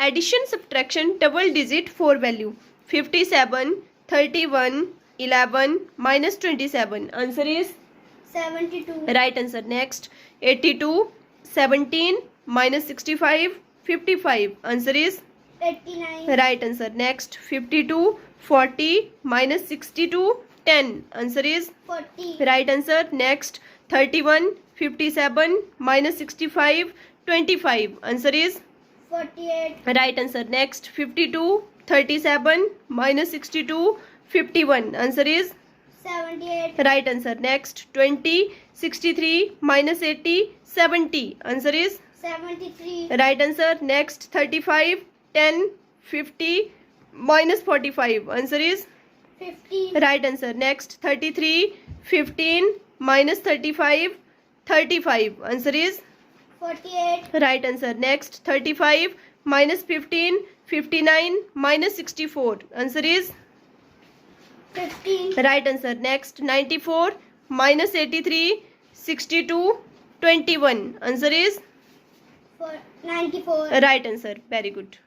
Addition, subtraction, double digit 4 value. 57, 31, 11, minus 27. Answer is 72. right answer. Next, 82, 17, minus 65, 55. Answer is 89. right answer. Next, 52, 40, minus 62, 10. Answer is 40. right answer. Next, 31, 57, minus 65, 25. Answer is 48. right answer. Next, 52, 37, minus 62, 51. Answer is 78. right answer. Next, 20, 63, minus 80, 70. Answer is 73. right answer. Next, 35, 10, 50, minus 45. Answer is 50. right answer. Next, 33, 15, minus 35, 35. Answer is 48. right answer. Next, 35, minus 15, 59, minus 64. Answer is 15. right answer. Next, 94, minus 83, 62, 21. Answer is 94. right answer. Very good.